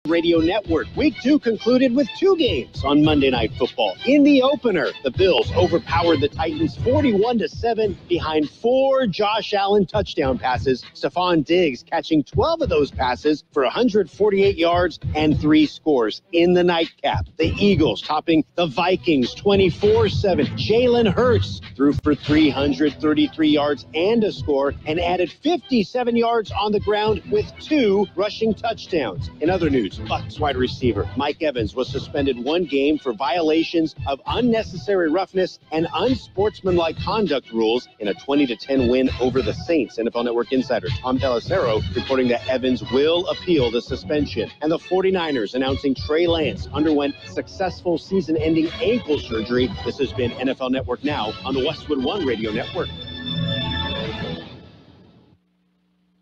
Radio Network. Week 2 concluded with 2 games on Monday Night Football. In the opener, the Bills overpowered the Titans 41-7 behind 4 Josh Allen touchdown passes. Stephon Diggs catching 12 of those passes for 148 yards and 3 scores. In the nightcap, the Eagles topping the Vikings 24-7. Jalen Hurts threw for 333 yards and a score and added 57 yards on the ground with 2 rushing touchdowns. In other news, Bucs wide receiver Mike Evans was suspended 1 game for violations of unnecessary roughness and unsportsmanlike conduct rules in a 20-10 win over the Saints. NFL Network insider Tom Pelissero reporting that Evans will appeal the suspension. And the 49ers announcing Trey Lance underwent successful season-ending ankle surgery. This has been NFL Network Now on the Westwood One Radio Network.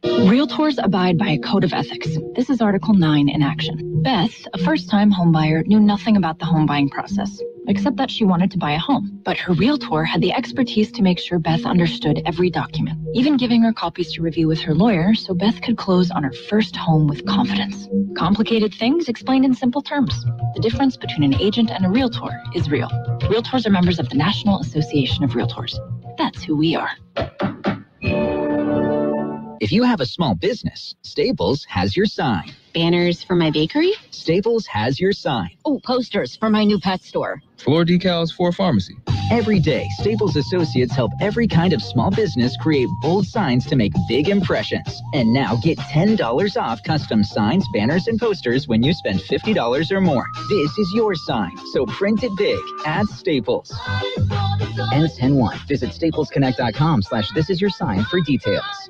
Realtors abide by a code of ethics. This is Article 9 in action. Beth, a first-time homebuyer, knew nothing about the home buying process, except that she wanted to buy a home. But her realtor had the expertise to make sure Beth understood every document, even giving her copies to review with her lawyer so Beth could close on her first home with confidence. Complicated things explained in simple terms. The difference between an agent and a realtor is real. Realtors are members of the National Association of Realtors. That's who we are. If you have a small business, Staples has your sign. Banners for my bakery? Staples has your sign. Oh, posters for my new pet store. Floor decals for a pharmacy. Every day, Staples associates help every kind of small business create bold signs to make big impressions. And now get $10 off custom signs, banners, and posters when you spend $50 or more. This is your sign, so print it big at Staples. Ends 10/1. Visit staplesconnect.com/thisisyoursign for details.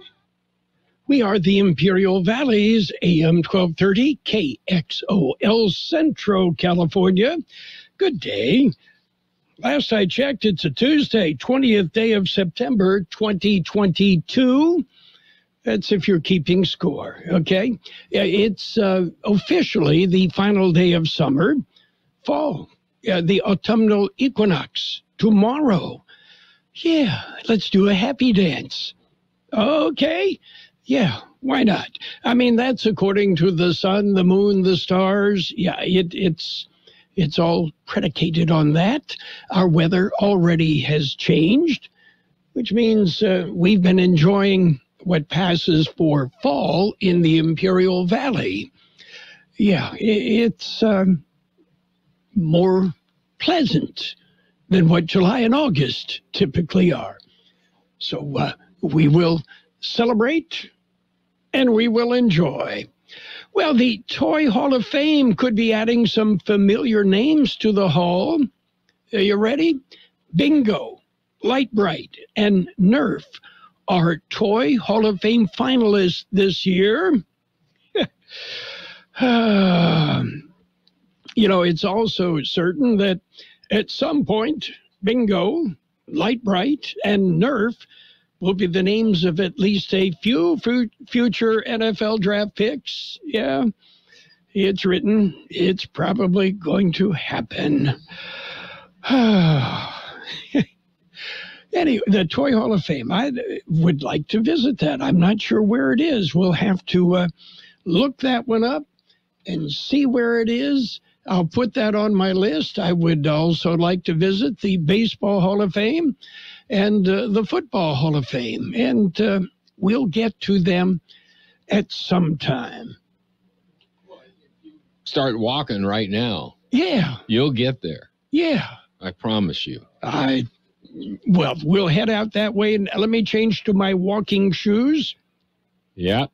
We are the Imperial Valley's AM 1230 KXOL Centro, California. Good day. Last I checked, it's a Tuesday, 20th day of September, 2022. That's if you're keeping score, okay? It's officially the final day of summer, fall, the autumnal equinox, tomorrow. Yeah, let's do a happy dance. Okay. Yeah, why not? I mean, that's according to the sun, the moon, the stars. Yeah, it's all predicated on that. Our weather already has changed, which means we've been enjoying what passes for fall in the Imperial Valley. Yeah, it's more pleasant than what July and August typically are. So we will celebrate and we will enjoy. Well, the Toy Hall of Fame could be adding some familiar names to the hall. Are you ready? Bingo, Light Bright, and Nerf are Toy Hall of Fame finalists this year. It's also certain that at some point, Bingo, Light Bright, and Nerf will be the names of at least a few future NFL draft picks. Yeah, it's written. It's probably going to happen. Anyway, the Toy Hall of Fame, I would like to visit that. I'm not sure where it is. We'll have to look that one up and see where it is. I'll put that on my list. I would also like to visit the Baseball Hall of Fame and the Football Hall of Fame, and we'll get to them at some time. Start walking right now. Yeah. You'll get there. Yeah. I promise you. Well, we'll head out that way, and let me change to my walking shoes. Yeah.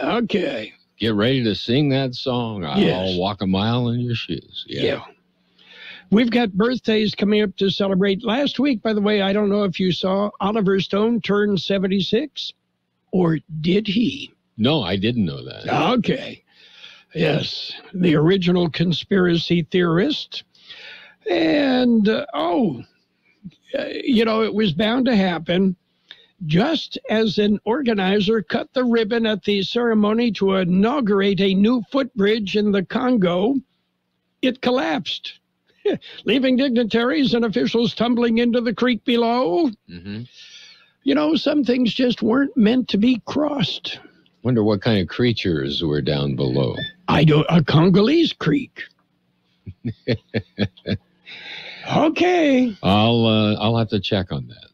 Okay. Get ready to sing that song. I'll walk a mile in your shoes. Yeah. We've got birthdays coming up to celebrate. Last week, by the way, I don't know if you saw, Oliver Stone turned 76, or did he? No, I didn't know that. Okay. Yes, the original conspiracy theorist. And, it was bound to happen. Just as an organizer cut the ribbon at the ceremony to inaugurate a new footbridge in the Congo, it collapsed, leaving dignitaries and officials tumbling into the creek below. Mm-hmm. Some things just weren't meant to be crossed. Wonder what kind of creatures were down below. I don't. A Congolese creek. Okay. I'll have to check on that.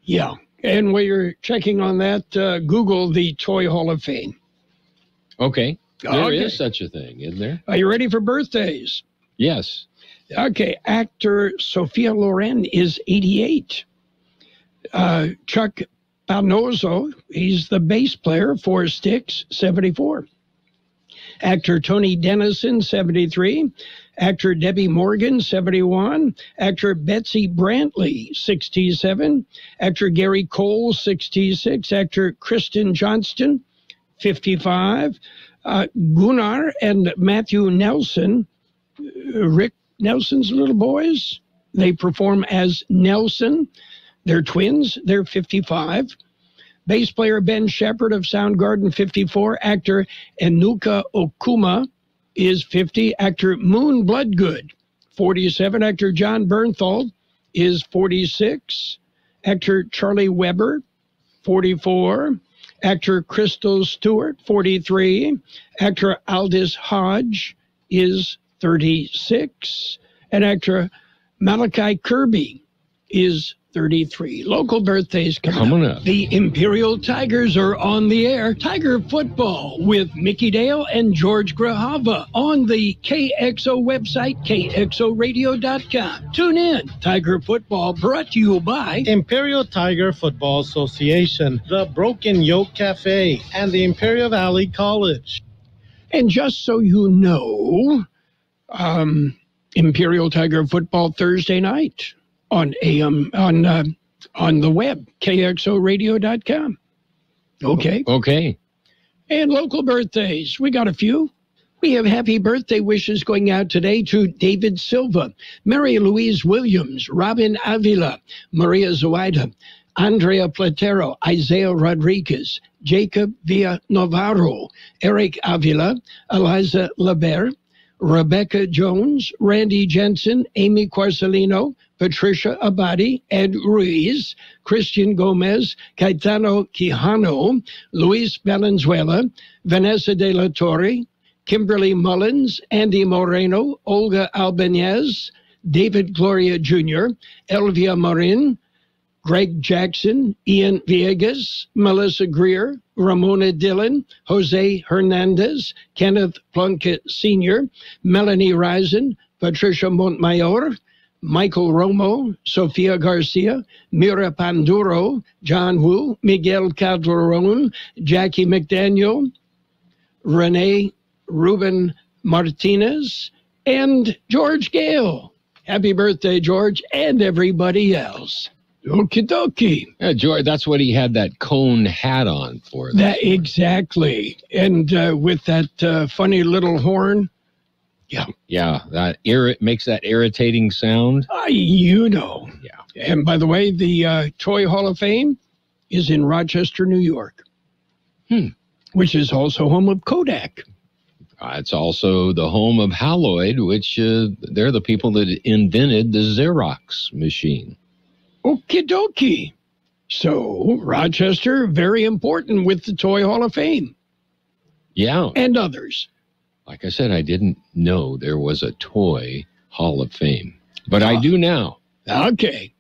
Yeah. And while you're checking on that, Google the Toy Hall of Fame. Okay. There is such a thing, isn't there? Are you ready for birthdays? Yes. Okay. Actor Sophia Loren is 88. Chuck Panozzo, he's the bass player for Styx, 74. Actor Tony Dennison, 73. Actor Debbie Morgan, 71. Actor Betsy Brantley, 67. Actor Gary Cole, 66. Actor Kristen Johnston, 55. Gunnar and Matthew Nelson, Rick Nelson's little boys, they perform as Nelson. They're twins. They're 55. Bass player Ben Shepherd of Soundgarden, 54. Actor Enuka Okuma is 50. Actor Moon Bloodgood, 47. Actor John Bernthal is 46. Actor Charlie Weber, 44. Actor Crystal Stewart, 43. Actor Aldous Hodge is 36. And actor Malachi Kirby is 33. Local birthdays coming up. The Imperial Tigers are on the air. Tiger football with Mickey Dale and George Grahava on the KXO website, kxoradio.com. Tune in. Tiger football brought to you by Imperial Tiger Football Association, the Broken Yoke Cafe, and the Imperial Valley College. And just so you know, Imperial Tiger football Thursday night on AM on the web, kxoradio.com. Okay. Okay. And local birthdays. We got a few. We have happy birthday wishes going out today to David Silva, Mary Louise Williams, Robin Avila, Maria Zoida, Andrea Platero, Isaiah Rodriguez, Jacob Villa Navarro, Eric Avila, Eliza Lebert, Rebecca Jones, Randy Jensen, Amy Quarcelino, Patricia Abadi, Ed Ruiz, Christian Gomez, Caetano Quijano, Luis Valenzuela, Vanessa De La Torre, Kimberly Mullins, Andy Moreno, Olga Albanez, David Gloria Jr., Elvia Marin, Greg Jackson, Ian Villegas, Melissa Greer, Ramona Dillon, Jose Hernandez, Kenneth Plunkett Sr., Melanie Risen, Patricia Montmayor, Michael Romo, Sofia Garcia, Mira Panduro, John Wu, Miguel Calderon, Jackie McDaniel, Renee Ruben Martinez, and George Gale. Happy birthday, George, and everybody else. Okie dokie. Yeah, George, that's what he had that cone hat on for. That exactly. And with that funny little horn. Yeah. Yeah, that makes that irritating sound. You know. Yeah. And by the way, the Toy Hall of Fame is in Rochester, New York, which is also home of Kodak. It's also the home of Haloid, which they're the people that invented the Xerox machine. Okie dokie. So, Rochester, very important with the Toy Hall of Fame. Yeah. And others. Like I said, I didn't know there was a Toy Hall of Fame, but I do now. Okay.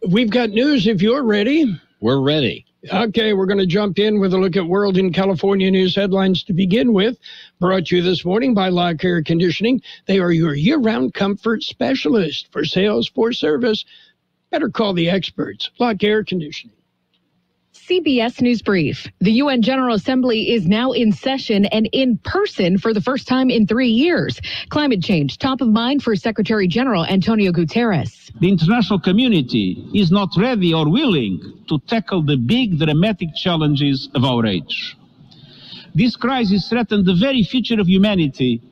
We've got news if you're ready. We're ready. Okay, we're going to jump in with a look at World and California news headlines to begin with. Brought to you this morning by Lock Air Conditioning. They are your year-round comfort specialist. For sales, for service, better call the experts. Lock Air Conditioning. CBS News Brief. The UN General Assembly is now in session and in person for the first time in 3 years. Climate change top of mind for Secretary General Antonio Guterres. The international community is not ready or willing to tackle the big, dramatic challenges of our age. This crisis threatens the very future of humanity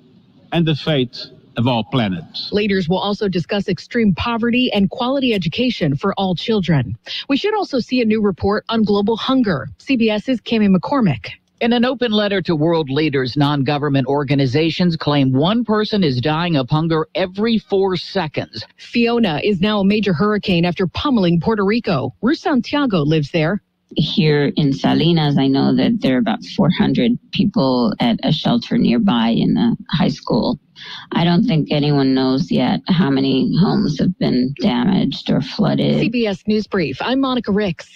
and the fate of our planet. Leaders will also discuss extreme poverty and quality education for all children. We should also see a new report on global hunger. CBS's Cami McCormick. In an open letter to world leaders, non-government organizations claim one person is dying of hunger every 4 seconds. Fiona is now a major hurricane after pummeling Puerto Rico. Ruth Santiago lives there. Here in Salinas, I know that there are about 400 people at a shelter nearby in the high school. I don't think anyone knows yet how many homes have been damaged or flooded. CBS News Brief. I'm Monica Ricks.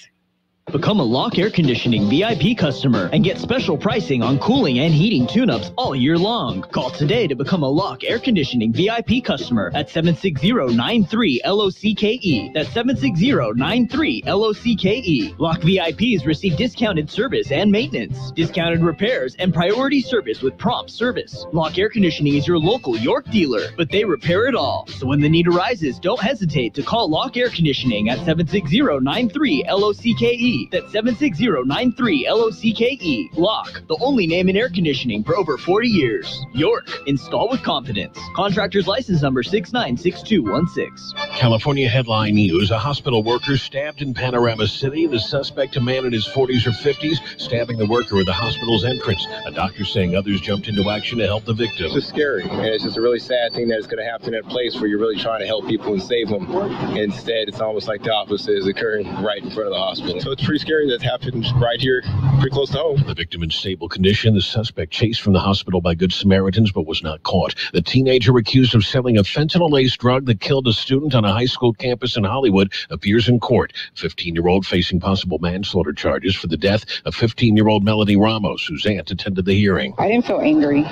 Become a Lock Air Conditioning VIP customer and get special pricing on cooling and heating tune-ups all year long. Call today to become a Lock Air Conditioning VIP customer at 760-93-LOCKE. That's 760-93-LOCKE. Lock VIPs receive discounted service and maintenance, discounted repairs, and priority service with prompt service. Lock Air Conditioning is your local York dealer, but they repair it all. So when the need arises, don't hesitate to call Lock Air Conditioning at 760-93-LOCKE. That's 760-93-LOCKE. Lock, the only name in air conditioning for over 40 years. York, install with confidence. Contractor's license number 696216. California headline news. A hospital worker stabbed in Panorama City. The suspect, a man in his 40s or 50s, stabbing the worker at the hospital's entrance. A doctor saying others jumped into action to help the victim. It's just scary, and it's just a really sad thing that it's going to happen in a place where you're really trying to help people and save them. Instead, it's almost like the opposite is occurring right in front of the hospital. So it's pretty scary that happened right here, pretty close to home. The victim in stable condition. The suspect chased from the hospital by Good Samaritans but was not caught. The teenager accused of selling a fentanyl-laced drug that killed a student on a high school campus in Hollywood appears in court. 15-year-old facing possible manslaughter charges for the death of 15-year-old Melody Ramos, whose aunt attended the hearing. I didn't feel angry,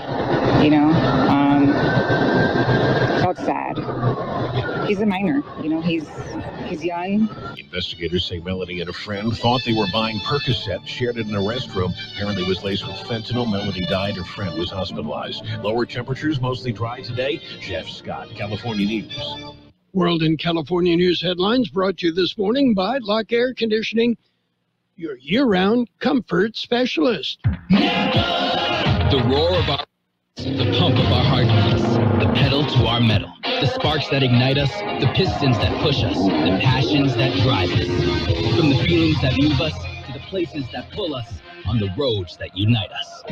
felt sad. He's a minor, he's young. Investigators say Melody and a friend thought they were buying Percocet, shared it in a restroom. Apparently it was laced with fentanyl. Melody died. Her friend was hospitalized. Lower temperatures, mostly dry today. Jeff Scott, California News. World and California News headlines brought to you this morning by Lock Air Conditioning, your year-round comfort specialist. The roar of our... the pump of our heartbeats, the pedal to our metal, the sparks that ignite us, the pistons that push us, the passions that drive us. From the feelings that move us to the places that pull us on the roads that unite us.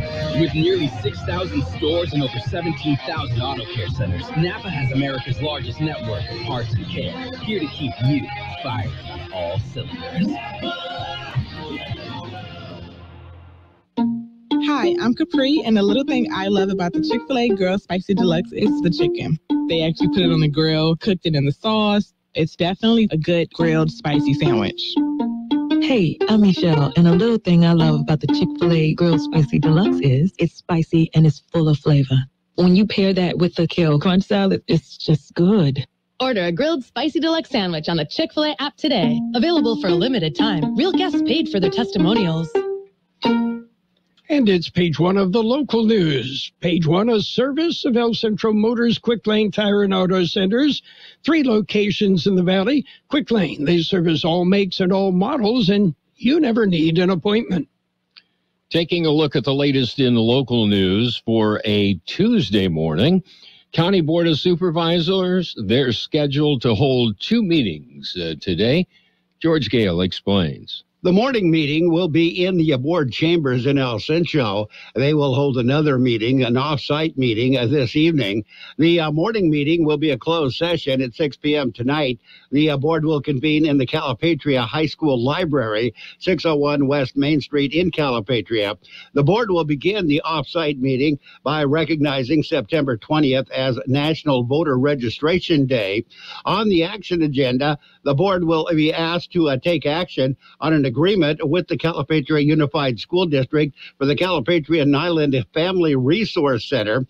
With nearly 6,000 stores and over 17,000 auto care centers, Napa has America's largest network of parts and care, here to keep you firing on all cylinders. Hi, I'm Capri, and the little thing I love about the Chick-fil-A Grilled Spicy Deluxe is the chicken. They actually put it on the grill, cooked it in the sauce. It's definitely a good grilled spicy sandwich. Hey, I'm Michelle, and a little thing I love about the Chick-fil-A Grilled Spicy Deluxe is it's spicy and it's full of flavor. When you pair that with the kale crunch salad, it's just good. Order a grilled spicy deluxe sandwich on the Chick-fil-A app today. Available for a limited time. Real guests paid for their testimonials. And it's page one of the local news. Page one, a service of El Centro Motors Quick Lane Tire and Auto Centers. 3 locations in the valley. Quick Lane, they service all makes and all models, and you never need an appointment. Taking a look at the latest in the local news for a Tuesday morning. County Board of Supervisors, they're scheduled to hold 2 meetings today. George Gale explains. The morning meeting will be in the board chambers in El Centro. They will hold another meeting, an off-site meeting this evening. The morning meeting will be a closed session at 6 p.m. tonight. The board will convene in the Calipatria High School Library, 601 West Main Street in Calipatria. The board will begin the off-site meeting by recognizing September 20th as National Voter Registration Day. On the action agenda, the board will be asked to take action on an agreement with the Calipatria Unified School District for the Calipatria Nyland Family Resource Center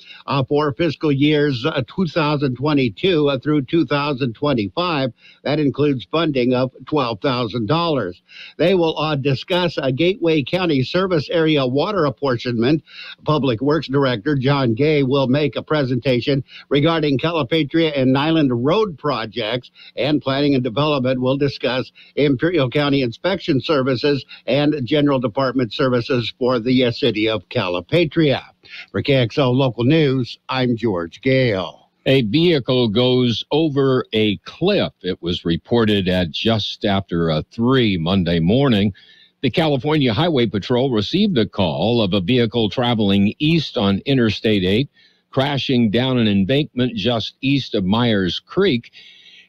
for fiscal years 2022 through 2025. That includes funding of $12,000. They will discuss a Gateway County Service Area water apportionment. Public Works Director John Gale will make a presentation regarding Calipatria and Nyland Road projects, and Planning and Development will discuss Imperial County inspection services and general department services for the city of Calipatria. For Kxo Local News, I'm George Gale. A vehicle goes over a cliff. It was reported at just after 3 Monday morning. The California Highway Patrol received a call of a vehicle traveling east on Interstate 8, crashing down an embankment just east of Myers Creek.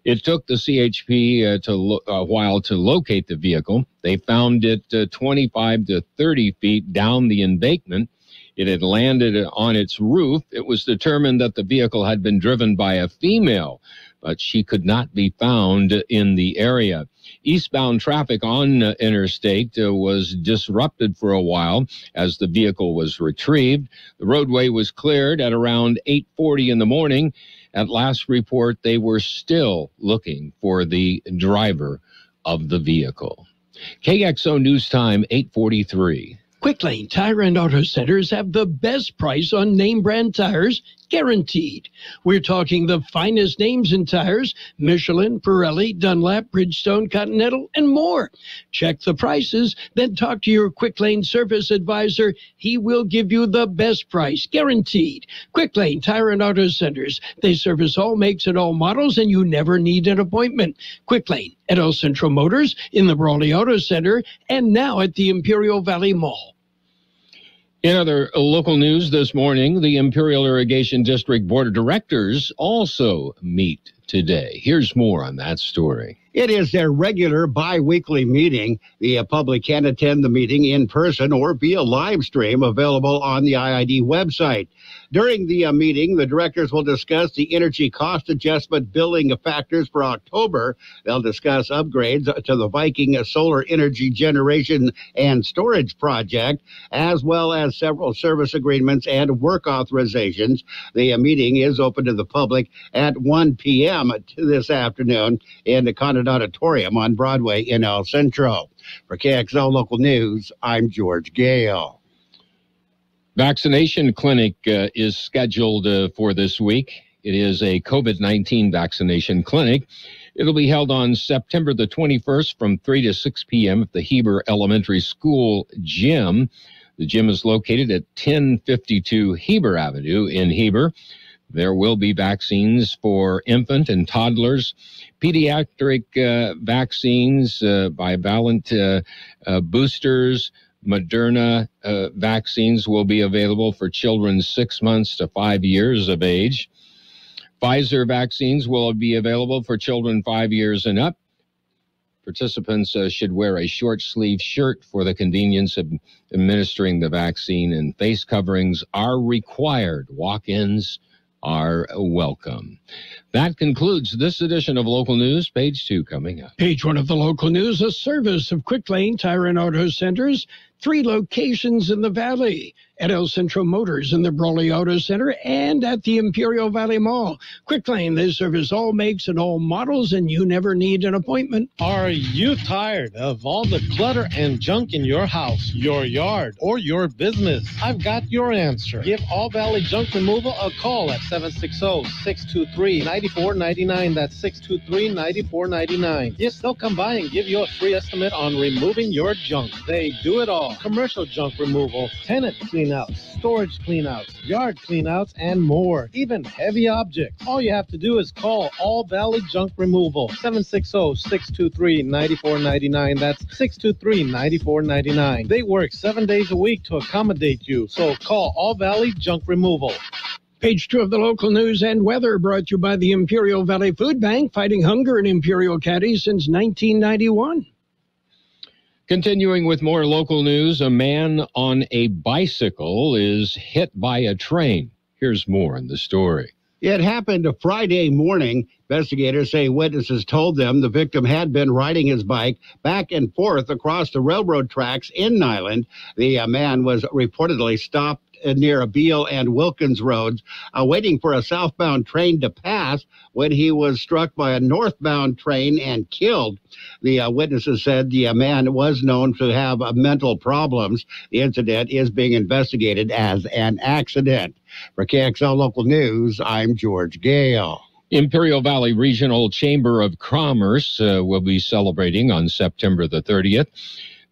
It took the CHP a while to locate the vehicle. They found it 25 to 30 feet down the embankment. It had landed on its roof. It was determined that the vehicle had been driven by a female, but she could not be found in the area. Eastbound traffic on Interstate was disrupted for a while as the vehicle was retrieved. The roadway was cleared at around 8:40 in the morning. At last report, they were still looking for the driver of the vehicle. KXO News Time, 8:43. Quick Lane Tire and Auto Centers have the best price on name brand tires, guaranteed. We're talking the finest names in tires: Michelin, Pirelli, Dunlap, Bridgestone, Continental, and more. Check the prices, then talk to your Quick Lane service advisor. He will give you the best price, guaranteed. Quick Lane Tire and Auto Centers. They service all makes and all models, and you never need an appointment. Quick Lane at El Centro Motors, in the Brawley Auto Center, and now at the Imperial Valley Mall. In other local news this morning, the Imperial Irrigation District Board of Directors also meet today. Here's more on that story. It is their regular bi-weekly meeting. The public can attend the meeting in person or via live stream available on the IID website. During the meeting, the directors will discuss the energy cost adjustment billing factors for October. They'll discuss upgrades to the Viking solar energy generation and storage project, as well as several service agreements and work authorizations. The meeting is open to the public at 1 p.m. this afternoon in the Condon Auditorium on Broadway in El Centro. For KXO Local News, I'm George Gale. Vaccination clinic is scheduled for this week. It is a COVID-19 vaccination clinic. It'll be held on September the 21st from 3 to 6 p.m. at the Heber Elementary School gym. The gym is located at 1052 Heber Avenue in Heber. There will be vaccines for infant and toddlers, pediatric vaccines, bivalent boosters. Moderna vaccines will be available for children 6 months to 5 years of age. Pfizer vaccines will be available for children 5 years and up. Participants should wear a short-sleeve shirt for the convenience of administering the vaccine, and face coverings are required. Walk-ins are welcome. That concludes this edition of Local News. Page 2 coming up. Page 1 of the local news, a service of Quick Lane Tire and Auto Centers, 3 locations in the Valley, at El Centro Motors in the Brawley Auto Center and at the Imperial Valley Mall. Quick Lane, they service all makes and all models, and you never need an appointment. Are you tired of all the clutter and junk in your house, your yard, or your business? I've got your answer. Give All Valley Junk Removal a call at 760-623-9499. That's 623-9499. Yes, they'll come by and give you a free estimate on removing your junk. They do it all. Commercial junk removal, tenant cleanouts, storage cleanouts, yard cleanouts, and more. Even heavy objects. All you have to do is call All Valley Junk Removal. 760-623-9499. That's 623-9499. They work 7 days a week to accommodate you. So call All Valley Junk Removal. Page 2 of the local news and weather, brought to you by the Imperial Valley Food Bank, fighting hunger in Imperial County since 1991. Continuing with more local news, a man on a bicycle is hit by a train. Here's more in the story. It happened Friday morning. Investigators say witnesses told them the victim had been riding his bike back and forth across the railroad tracks in Nyland. The man was reportedly stopped near Beale and Wilkins roads, waiting for a southbound train to pass when he was struck by a northbound train and killed. The witnesses said the man was known to have mental problems. The incident is being investigated as an accident. For KXL Local News, I'm George Gale. Imperial Valley Regional Chamber of Commerce will be celebrating on September the 30th.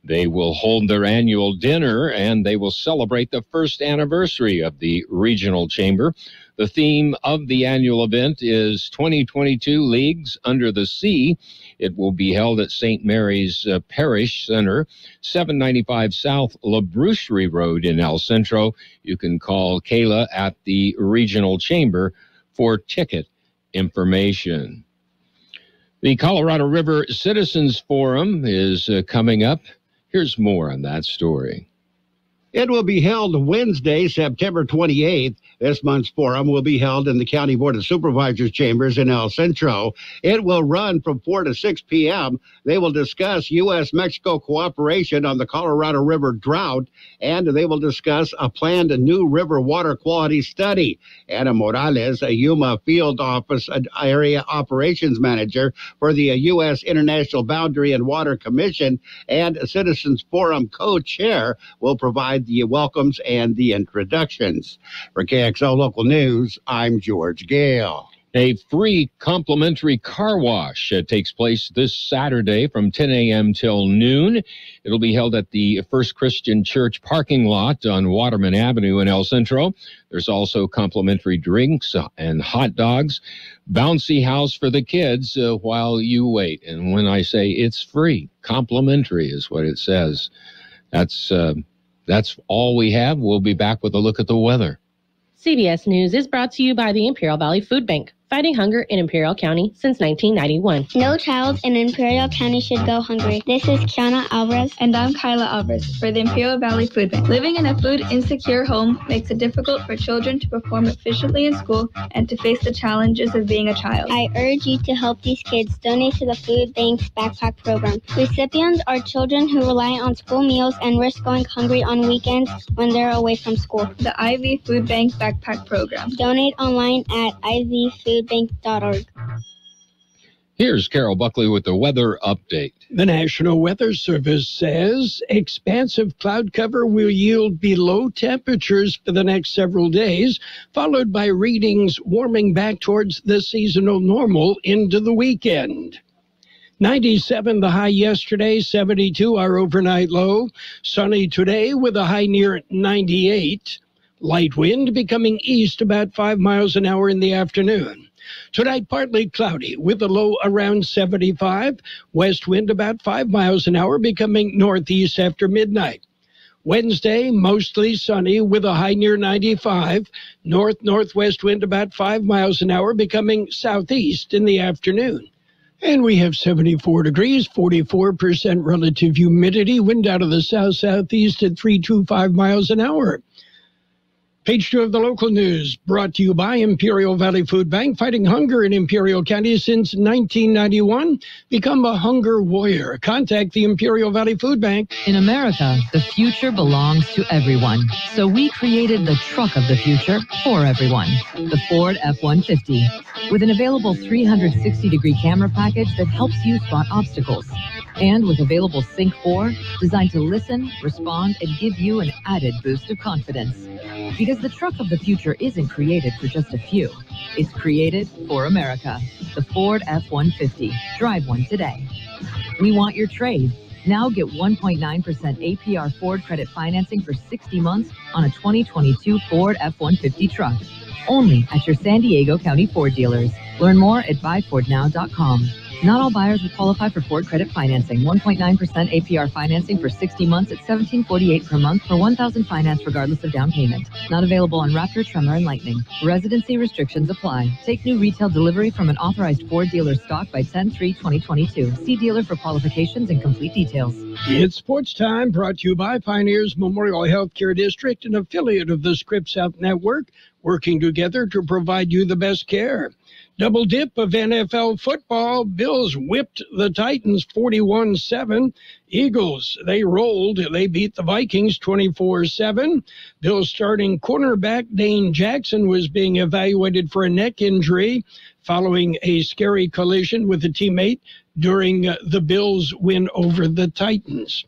They will hold their annual dinner, and they will celebrate the first anniversary of the Regional Chamber. The theme of the annual event is 2022 Leagues Under the Sea. It will be held at St. Mary's Parish Center, 795 South La Broucherie Road in El Centro. You can call Kayla at the Regional Chamber for ticket information. The Colorado River Citizens Forum is coming up. Here's more on that story. It will be held Wednesday, September 28th. This month's forum will be held in the County Board of Supervisors chambers in El Centro. It will run from 4 to 6 p.m. They will discuss U.S.-Mexico cooperation on the Colorado River drought, and they will discuss a planned new river water quality study. Ana Morales, a Yuma Field Office Area Operations Manager for the U.S. International Boundary and Water Commission and Citizens Forum co-chair, will provide the welcomes and the introductions. For KXO Local News, I'm George Gale. A free complimentary car wash takes place this Saturday from 10 a.m. till noon. It'll be held at the First Christian Church parking lot on Waterman Avenue in El Centro. There's also complimentary drinks and hot dogs, bouncy house for the kids while you wait. And when I say it's free, complimentary is what it says. That's all we have. We'll be back with a look at the weather. CBS News is brought to you by the Imperial Valley Food Bank, fighting hunger in Imperial County since 1991. No child in Imperial County should go hungry. This is Kiana Alvarez. And I'm Kyla Alvarez for the Imperial Valley Food Bank. Living in a food-insecure home makes it difficult for children to perform efficiently in school and to face the challenges of being a child. I urge you to help these kids. Donate to the Food Bank's backpack program. Recipients are children who rely on school meals and risk going hungry on weekends when they're away from school. The IV Food Bank Backpack Program. Donate online at ivfoodbank.org. Here's Carroll Buckley with the weather update. The National Weather Service says expansive cloud cover will yield below temperatures for the next several days, followed by readings warming back towards the seasonal normal into the weekend. 97 the high yesterday, 72 our overnight low. Sunny today with a high near 98. Light wind becoming east about 5 miles an hour in the afternoon. Tonight, partly cloudy with a low around 75. West wind about 5 miles an hour becoming northeast after midnight. Wednesday, mostly sunny with a high near 95. North-northwest wind about 5 miles an hour becoming southeast in the afternoon. And we have 74 degrees, 44% relative humidity, wind out of the south-southeast at 325 miles an hour. Page 2 of the local news, brought to you by Imperial Valley Food Bank, fighting hunger in Imperial County since 1991. Become a hunger warrior. Contact the Imperial Valley Food Bank. In America, the future belongs to everyone. So we created the truck of the future for everyone, the Ford F-150, with an available 360-degree camera package that helps you spot obstacles. And with available Sync 4, designed to listen, respond, and give you an added boost of confidence. Because the truck of the future isn't created for just a few. It's created for America. The Ford F-150. Drive one today. We want your trade. Now get 1.9% APR Ford credit financing for 60 months on a 2022 Ford F-150 truck. Only at your San Diego County Ford dealers. Learn more at buyfordnow.com. Not all buyers would qualify for Ford credit financing. 1.9% APR financing for 60 months at $17.48 per month for $1,000 finance regardless of down payment. Not available on Raptor, Tremor, and Lightning. Residency restrictions apply. Take new retail delivery from an authorized Ford dealer stock by 10/3/2022. See dealer for qualifications and complete details. It's sports time, brought to you by Pioneers Memorial Healthcare District, an affiliate of the Scripps Health Network, working together to provide you the best care. Double dip of NFL football. Bills whipped the Titans 41-7. Eagles, they rolled. They beat the Vikings 24-7. Bills starting cornerback Dane Jackson was being evaluated for a neck injury following a scary collision with a teammate during the Bills' win over the Titans.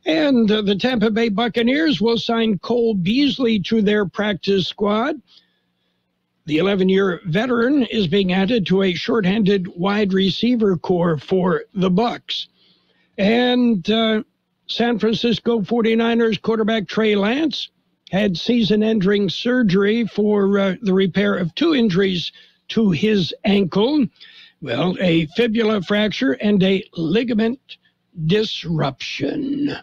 And the Tampa Bay Buccaneers will sign Cole Beasley to their practice squad. The 11-year veteran is being added to a shorthanded wide receiver core for the Bucs. And San Francisco 49ers quarterback Trey Lance had season-ending surgery for the repair of 2 injuries to his ankle. Well, a fibula fracture and a ligament disruption.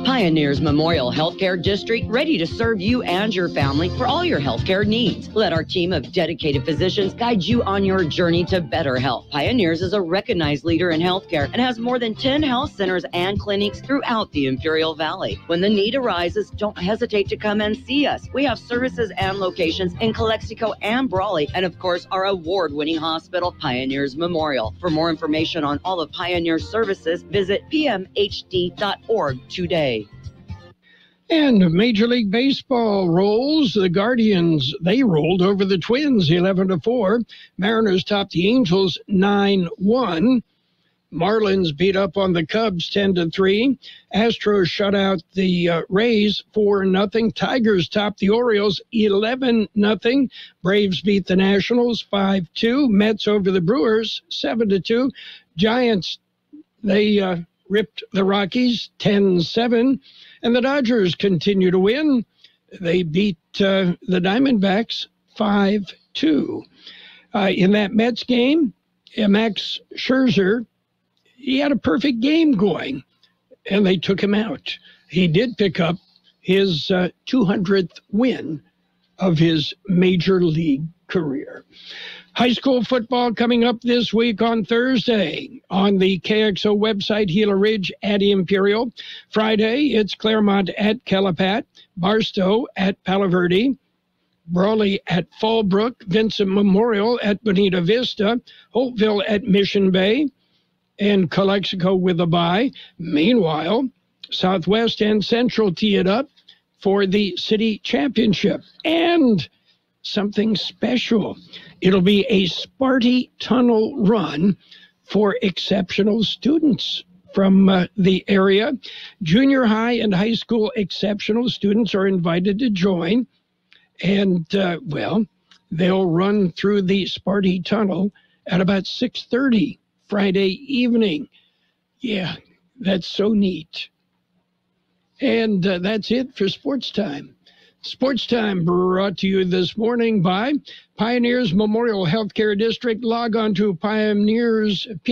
Pioneers Memorial Healthcare District, ready to serve you and your family for all your healthcare needs. Let our team of dedicated physicians guide you on your journey to better health. Pioneers is a recognized leader in healthcare and has more than 10 health centers and clinics throughout the Imperial Valley. When the need arises, don't hesitate to come and see us. We have services and locations in Calexico and Brawley, and of course, our award-winning hospital, Pioneers Memorial. For more information on all of Pioneer's services, visit pmhd.org today. And Major League Baseball rolls. The Guardians, they rolled over the Twins 11-4. Mariners topped the Angels 9-1. Marlins beat up on the Cubs 10-3. Astros shut out the Rays 4-0. Tigers topped the Orioles 11-0. Braves beat the Nationals 5-2. Mets over the Brewers 7-2. Giants, they ripped the Rockies 10-7. And the Dodgers continue to win. They beat the Diamondbacks 5-2. In that Mets game, Max Scherzer, he had a perfect game going, and they took him out. He did pick up his 200th win of his major league career. High school football coming up this week on Thursday on the KXO website, Gila Ridge at Imperial. Friday, it's Claremont at Calapat, Barstow at Palo Verde, Brawley at Fallbrook, Vincent Memorial at Bonita Vista, Holtville at Mission Bay, and Calexico with a bye. Meanwhile, Southwest and Central tee it up for the city championship. And something special. It'll be a Sparty Tunnel run for exceptional students from the area. Junior high and high school exceptional students are invited to join. And, they'll run through the Sparty Tunnel at about 6:30 Friday evening. Yeah, that's so neat. And that's it for Sports Time. Sports Time brought to you this morning by Pioneers Memorial Healthcare District. Log on to pmhd.org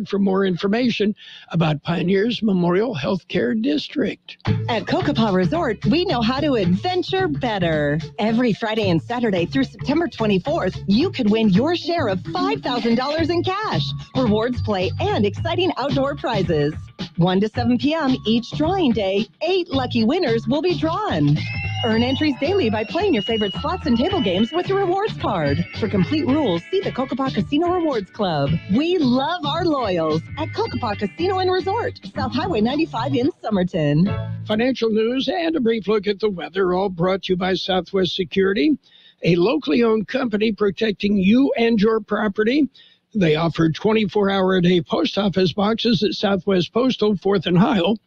for more information about Pioneers Memorial Healthcare District. At Kokopah Resort, we know how to adventure better. Every Friday and Saturday through September 24th, you could win your share of $5,000 in cash, rewards play, and exciting outdoor prizes. 1 to 7 p.m. each drawing day, 8 lucky winners will be drawn. Earn entries daily by playing your favorite slots and table games with your rewards card. For complete rules, see the Kokopah Casino Rewards Club. We love our loyals at Kokopah Casino and Resort, South Highway 95 in Somerton. Financial news and a brief look at the weather, all brought to you by Southwest Security, a locally owned company protecting you and your property. They offer 24-hour-a-day post office boxes at Southwest Postal, 4th and Heil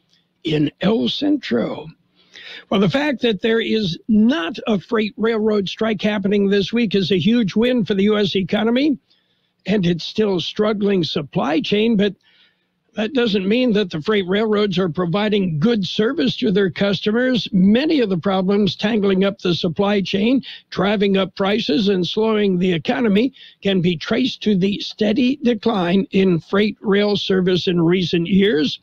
in El Centro. Well, the fact that there is not a freight railroad strike happening this week is a huge win for the U.S. economy, and it's still a struggling supply chain, but that doesn't mean that the freight railroads are providing good service to their customers. Many of the problems tangling up the supply chain, driving up prices, and slowing the economy can be traced to the steady decline in freight rail service in recent years.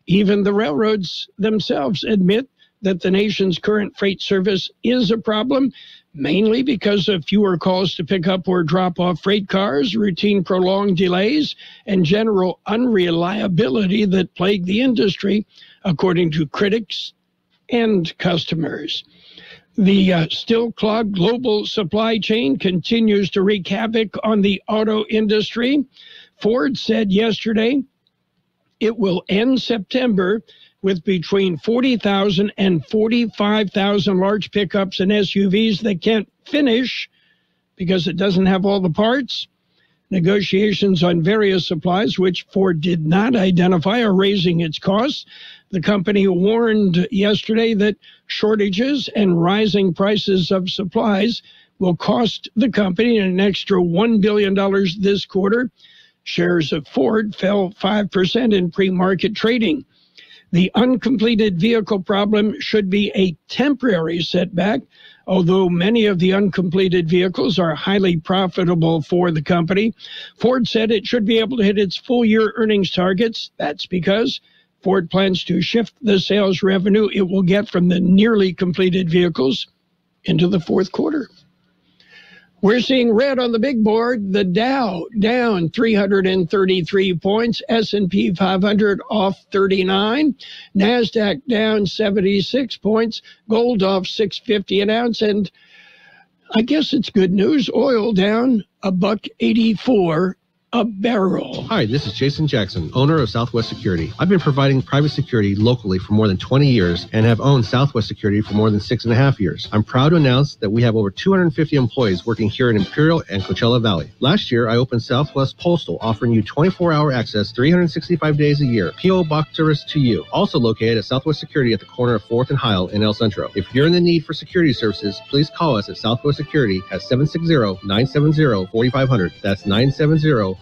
Even the railroads themselves admit that the nation's current freight service is a problem, mainly because of fewer calls to pick up or drop off freight cars, routine prolonged delays, and general unreliability that plague the industry, according to critics and customers. The still clogged global supply chain continues to wreak havoc on the auto industry. Ford said yesterday it will end September with between 40,000 and 45,000 large pickups and SUVs that can't finish because it doesn't have all the parts. Negotiations on various supplies, which Ford did not identify, are raising its costs. The company warned yesterday that shortages and rising prices of supplies will cost the company an extra $1 billion this quarter. Shares of Ford fell 5% in pre-market trading. The uncompleted vehicle problem should be a temporary setback, although many of the uncompleted vehicles are highly profitable for the company. Ford said it should be able to hit its full-year earnings targets. That's because Ford plans to shift the sales revenue it will get from the nearly completed vehicles into the fourth quarter. We're seeing red on the big board. The Dow down 333 points. S&P 500 off 39. NASDAQ down 76 points. Gold off $6.50 an ounce. And I guess it's good news. Oil down $1.84 a barrel. Hi, this is Jason Jackson, owner of Southwest Security. I've been providing private security locally for more than 20 years and have owned Southwest Security for more than 6.5 years. I'm proud to announce that we have over 250 employees working here in Imperial and Coachella Valley. Last year, I opened Southwest Postal, offering you 24-hour access 365 days a year. P.O. Box service to you. Also located at Southwest Security at the corner of 4th and Heil in El Centro. If you're in the need for security services, please call us at Southwest Security at 760-970-4500. That's 970-4500.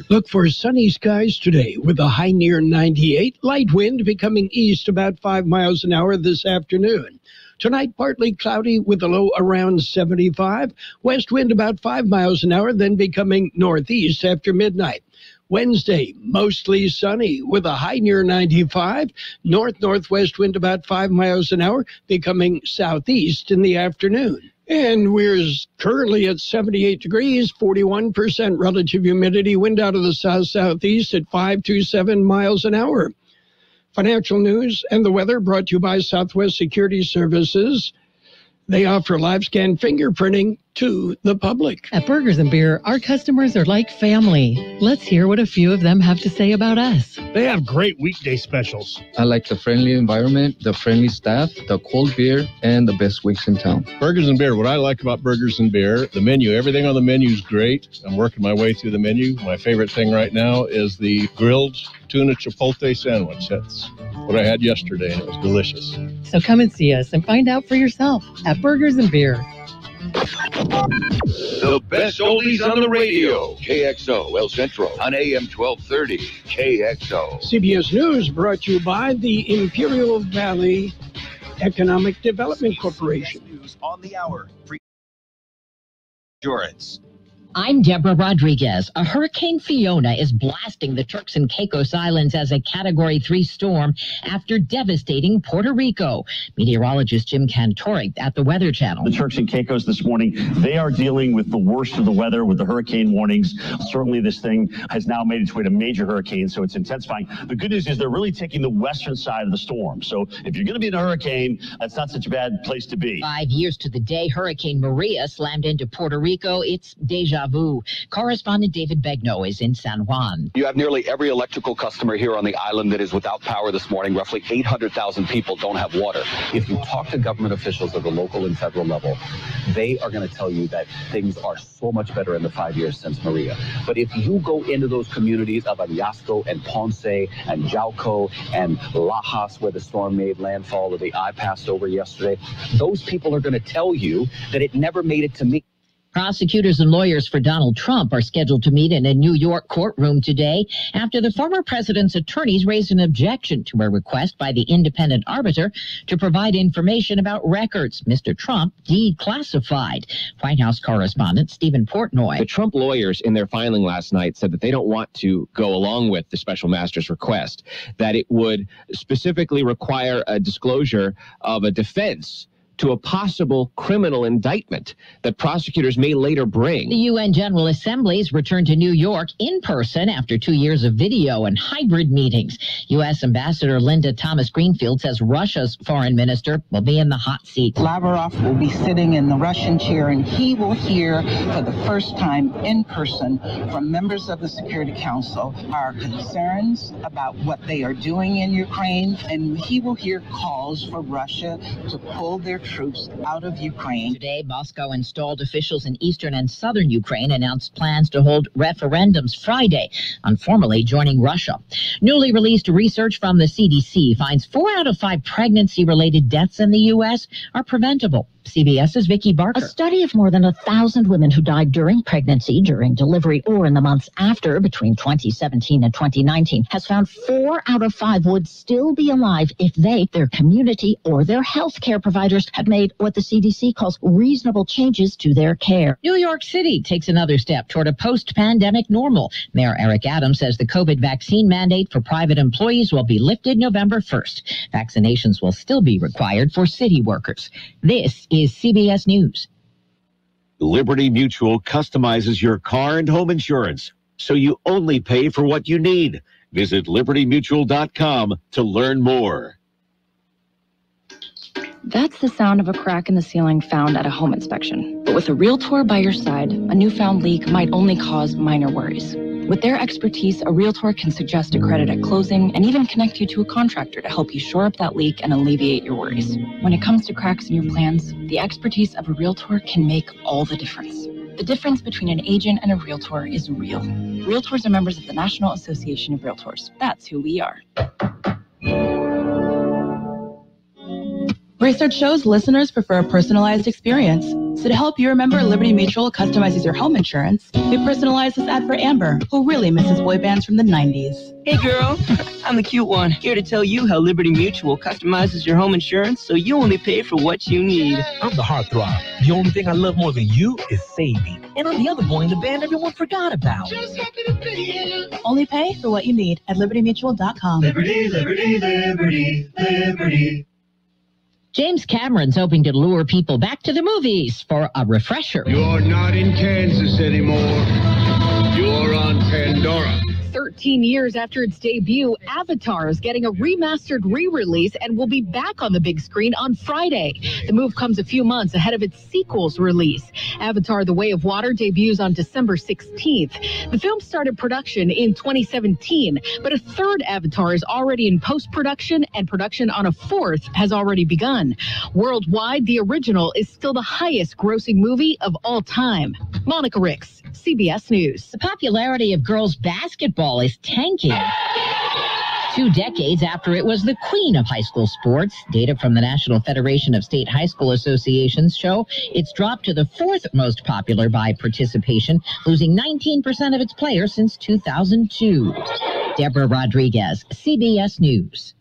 Look for sunny skies today with a high near 98. Light wind becoming east about 5 miles an hour this afternoon. Tonight, partly cloudy with a low around 75. West wind about 5 miles an hour, then becoming northeast after midnight. Wednesday, mostly sunny with a high near 95. North-northwest wind about 5 miles an hour, becoming southeast in the afternoon. And we're currently at 78 degrees, 41% relative humidity, wind out of the south-southeast at 527 miles an hour. Financial news and the weather brought to you by Southwest Security Services. They offer live scan fingerprinting to the public. At Burgers and Beer, our customers are like family. Let's hear what a few of them have to say about us. They have great weekday specials. I like the friendly environment, the friendly staff, the cold beer, and the best wings in town. Burgers and Beer. What I like about Burgers and Beer, the menu. Everything on the menu is great. I'm working my way through the menu. My favorite thing right now is the grilled tuna chipotle sandwich. That's what I had yesterday, and it was delicious. So come and see us and find out for yourself at Burgers and Beer. The best oldies on the radio. KXO El Centro on AM 1230. KXO. CBS News brought to you by the Imperial Valley Economic Development Corporation. News on the hour. Free insurance. I'm Deborah Rodriguez. A Hurricane Fiona is blasting the Turks and Caicos Islands as a Category 3 storm after devastating Puerto Rico. Meteorologist Jim Cantori at the Weather Channel. The Turks and Caicos this morning, they are dealing with the worst of the weather with the hurricane warnings. Certainly this thing has now made its way to major hurricanes, so it's intensifying. The good news is they're really taking the western side of the storm. So if you're going to be in a hurricane, that's not such a bad place to be. 5 years to the day Hurricane Maria slammed into Puerto Rico, it's deja vu. Correspondent David Begnaud is in San Juan. You have nearly every electrical customer here on the island that is without power this morning. Roughly 800,000 people don't have water. If you talk to government officials at the local and federal level, they are going to tell you that things are so much better in the 5 years since Maria. But if you go into those communities of Añasco and Ponce and Jauco and Lajas, where the storm made landfall or the eye passed over yesterday, those people are going to tell you that it never made it to me. Prosecutors and lawyers for Donald Trump are scheduled to meet in a New York courtroom today after the former president's attorneys raised an objection to a request by the independent arbiter to provide information about records Mr. Trump declassified. White House correspondent Stephen Portnoy. The Trump lawyers in their filing last night said that they don't want to go along with the special master's request, that it would specifically require a disclosure of a defense to a possible criminal indictment that prosecutors may later bring. The UN General Assembly's returned to New York in person after 2 years of video and hybrid meetings. U.S. Ambassador Linda Thomas-Greenfield says Russia's foreign minister will be in the hot seat. Lavrov will be sitting in the Russian chair, and he will hear for the first time in person from members of the Security Council our concerns about what they are doing in Ukraine, and he will hear calls for Russia to pull their troops out of Ukraine. Today, Moscow installed officials in eastern and southern Ukraine announced plans to hold referendums Friday on formally joining Russia. Newly released research from the CDC finds 4 out of 5 pregnancy-related deaths in the U.S. are preventable. CBS's Vicki Barker. A study of more than 1,000 women who died during pregnancy, during delivery, or in the months after, between 2017 and 2019, has found 4 out of 5 would still be alive if they, their community, or their health care providers have made what the CDC calls reasonable changes to their care. New York City takes another step toward a post-pandemic normal. Mayor Eric Adams says the COVID vaccine mandate for private employees will be lifted November 1st. Vaccinations will still be required for city workers. This is CBS News. Liberty Mutual customizes your car and home insurance, so you only pay for what you need. Visit libertymutual.com to learn more. That's the sound of a crack in the ceiling found at a home inspection. But with a Realtor by your side, a newfound leak might only cause minor worries. With their expertise, a Realtor can suggest a credit at closing and even connect you to a contractor to help you shore up that leak and alleviate your worries. When it comes to cracks in your plans, the expertise of a Realtor can make all the difference. The difference between an agent and a Realtor is real. Realtors are members of the National Association of Realtors. That's who we are. Research shows listeners prefer a personalized experience. So to help you remember, Liberty Mutual customizes your home insurance. We personalized this ad for Amber, who really misses boy bands from the 90s. Hey girl, I'm the cute one, here to tell you how Liberty Mutual customizes your home insurance so you only pay for what you need. I'm the heartthrob. The only thing I love more than you is saving. And I'm the other boy in the band everyone forgot about. Just happy to be here. Only pay for what you need at libertymutual.com. Liberty, liberty, liberty, liberty. James Cameron's hoping to lure people back to the movies for a refresher. You're not in Kansas anymore. You're on Pandora. 13 years after its debut, Avatar is getting a remastered re-release and will be back on the big screen on Friday. The move comes a few months ahead of its sequel's release. Avatar: The Way of Water debuts on December 16th. The film started production in 2017, but a third Avatar is already in post-production, and production on a fourth has already begun. Worldwide, the original is still the highest-grossing movie of all time. Monica Ricks, CBS News. The popularity of girls' basketball is tanking. 2 decades after it was the queen of high school sports, data from the National Federation of State High School Associations show it's dropped to the 4th most popular by participation, losing 19% of its players since 2002. Deborah Rodriguez, CBS News.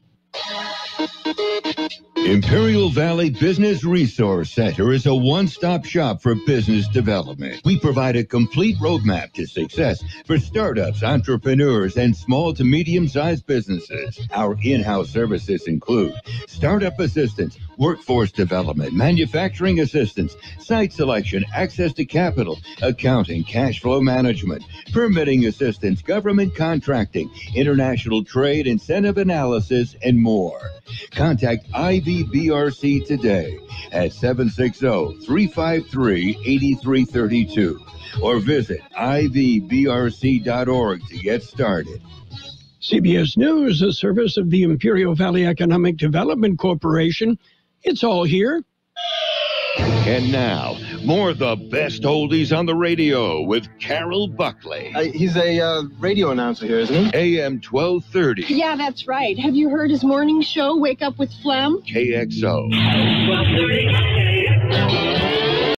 Imperial Valley Business Resource Center is a one-stop shop for business development. We provide a complete roadmap to success for startups, entrepreneurs, and small to medium-sized businesses. Our in-house services include startup assistance, workforce development, manufacturing assistance, site selection, access to capital, accounting, cash flow management, permitting assistance, government contracting, international trade, incentive analysis, and more. Contact IVBRC today at 760-353-8332 or visit ivbrc.org to get started. CBS News, a service of the Imperial Valley Economic Development Corporation. It's all here. And now, more of the best oldies on the radio with Carroll Buckley. He's a radio announcer here, isn't he? AM 1230. Yeah, that's right. Have you heard his morning show, Wake Up with Phlegm? KXO. 1230.